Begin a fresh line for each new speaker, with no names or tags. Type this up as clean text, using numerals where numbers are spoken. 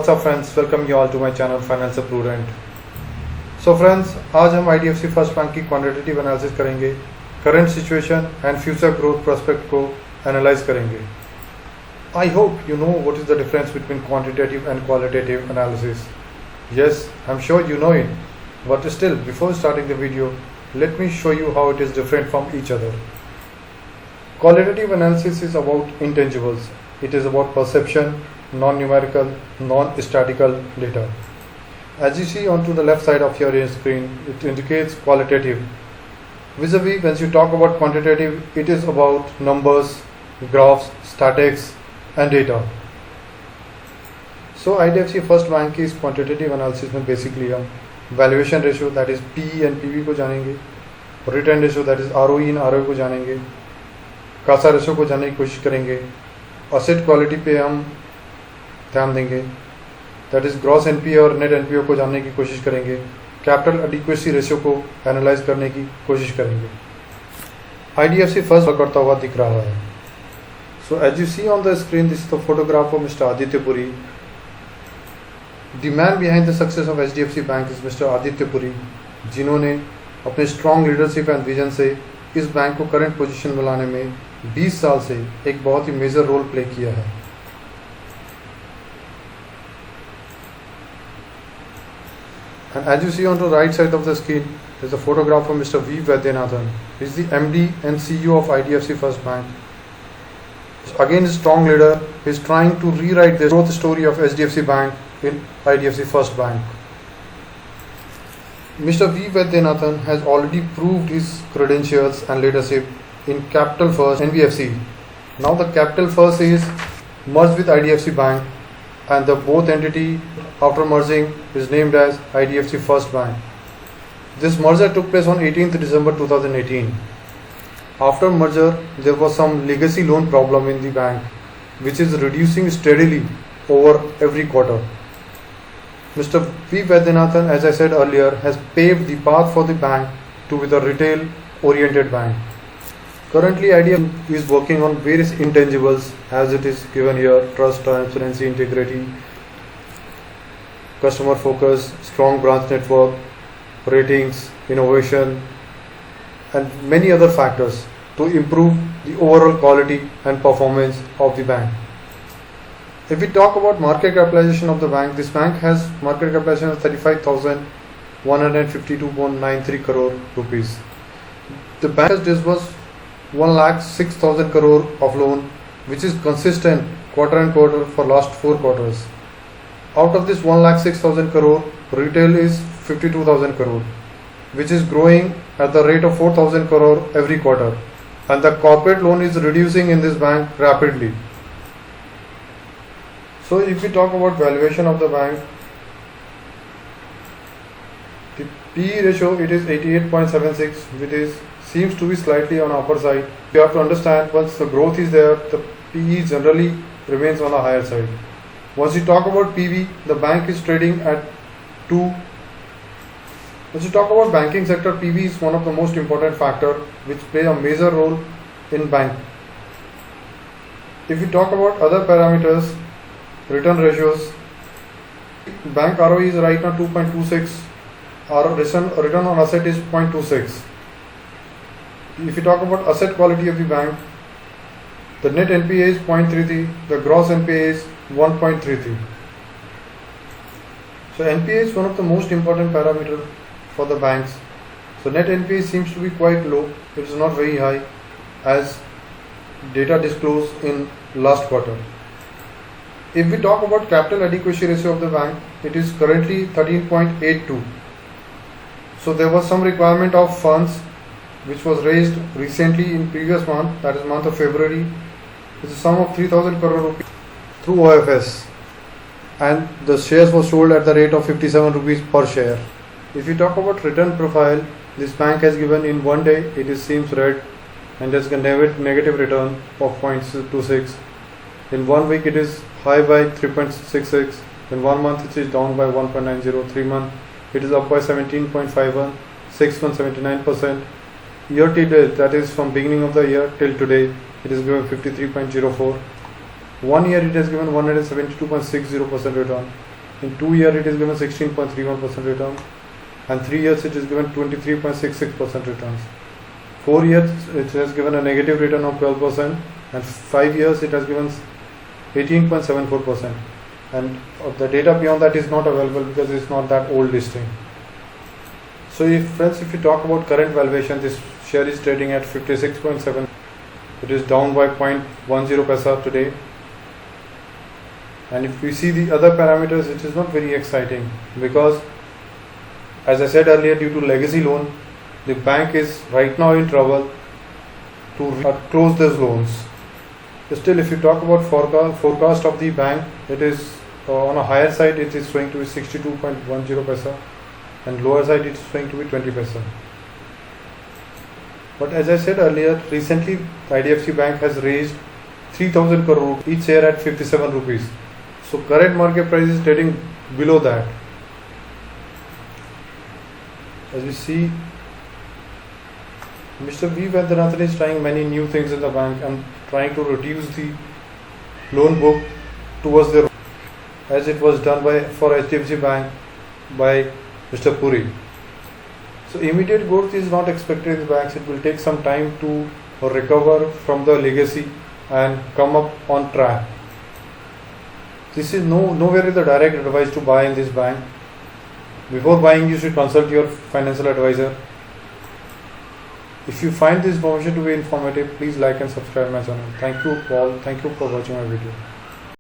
What's up friends, welcome you all to my channel finance prudent. So friends, आज हम IDFC first bank की quantitative analysis करेंगे, current situation and future growth prospect को analyse करेंगे। I hope you know what is the difference between quantitative and qualitative analysis. Yes, I am sure you know it, but still before starting the video let me show you how it is different from each other. Qualitative analysis is about intangibles. It is about perception, non-numerical, non-statistical data. As you see onto the left side of your screen, it indicates qualitative. Vis-a-vis, when you talk about quantitative, it is about numbers, graphs, statistics and data. So IDFC First Bank is quantitative analysis में basically हम valuation ratio that is P and PV को जानेंगे, return ratio that is ROE and ROE को जानेंगे, Kasa ratio को जानने की कोशिश करेंगे, असेट क्वालिटी पे हम ध्यान देंगे दैट इज़ ग्रॉस एनपीए और नेट एनपीओ को जानने की कोशिश करेंगे, कैपिटल एडिक्वेसी रेशियो को एनालाइज करने की कोशिश करेंगे। आईडीएफसी फर्स्ट करता हुआ दिख रहा है। So as you see on the screen, this is the photograph of mister Aditya Puri. The man behind the success of HDFC Bank is Mr. Aditya Puri, जिन्होंने अपने स्ट्रॉन्ग लीडरशिप एंड विजन से इस बैंक को करंट पोजीशन में लाने में 20 साल से एक बहुत ही मेजर रोल प्ले किया है। And as you see on the right side of the screen, there is a photograph of Mr. V. Vaidyanathan. He is the MD and CEO of IDFC First Bank. Again, a strong leader. He is trying to rewrite the growth story of HDFC Bank in IDFC First Bank. Mr. V. Vaidyanathan has already proved his credentials and leadership in Capital First NBFC. Now the Capital First is merged with IDFC Bank, and the both entity after merging is named as IDFC First Bank. This merger took place on 18th December 2018. After merger, there was some legacy loan problem in the bank, which is reducing steadily over every quarter. Mr. V. Vaidyanathan, as I said earlier, has paved the path for the bank to be the retail-oriented bank. Currently, IDFC is working on various intangibles, as it is given here: trust, transparency, integrity, customer focus, strong branch network, ratings, innovation, and many other factors to improve the overall quality and performance of the bank. If we talk about market capitalization of the bank, this bank has market capitalization of 35,152.93 crore rupees. The bank has disbursed 1,06,000 crore of loan, which is consistent quarter and quarter for last 4 quarters. Out of this 1,06,000 crore, retail is 52,000 crore, which is growing at the rate of 4,000 crore every quarter, and the corporate loan is reducing in this bank rapidly. So if we talk about valuation of the bank, the PE ratio, it is 88.76, which seems to be slightly on upper side. You have to understand, once the growth is there, the PE generally remains on the higher side. Once you talk about PV, the bank is trading at 2. Once you talk about banking sector, PV is one of the most important factor which play a major role in bank. If we talk about other parameters, return ratios, bank ROE is right now 2.26, our return on asset is 0.26. If you talk about asset quality of the bank, the net NPA is 0.33, the gross NPA is 1.33. So NPA is one of the most important parameters for the banks. So net NPA seems to be quite low. It is not very high as data disclosed in last quarter. If we talk about capital adequacy ratio of the bank, it is currently 13.82. So there was some requirement of funds which was raised recently in previous month, that is month of February. It's a sum of 3,000 crore rupees through OFS, and the shares were sold at the rate of 57 rupees per share. If you talk about return profile, this bank has given in one day, it seems red, and there's a negative return of 0.26. In 1 week, it is high by 3.66. In 1 month, it is down by 1.90. 3 months, it is up by 17.51. 6 months, 79%. Year to date, that is from beginning of the year till today, it is given 53.04. 1 year it has given 172.60% return. In 2 years it is given 16.31% return, and 3 years it is given 23.66% returns. 4 years it has given a negative return of 12%, and 5 years it has given 18.74%. And the data beyond that is not available because it's not that old listing. So if you talk about current valuation, this share is trading at 56.7. It is down by 0.10 paisa today. And if we see the other parameters, it is not very exciting because, as I said earlier, due to legacy loan, the bank is right now in trouble to close those loans. Still, if you talk about forecast of the bank, it is on a higher side, it is showing to be 62.10 paisa, and lower side it is showing to be 20 paisa. But as I said earlier, recently IDFC Bank has raised 3,000 crore each share at 57 rupees. So current market price is trading below that. As we see, Mr. V. Vaidyanathan is trying many new things in the bank and trying to reduce the loan book towards the, as it was done for HDFC Bank by Mr. Puri. So immediate growth is not expected in the banks. It will take some time to recover from the legacy and come up on track. This is nowhere is the direct advice to buy in this bank. Before buying, you should consult your financial advisor. If you find this information to be informative, please like and subscribe my channel. Thank you all. Thank you for watching my video.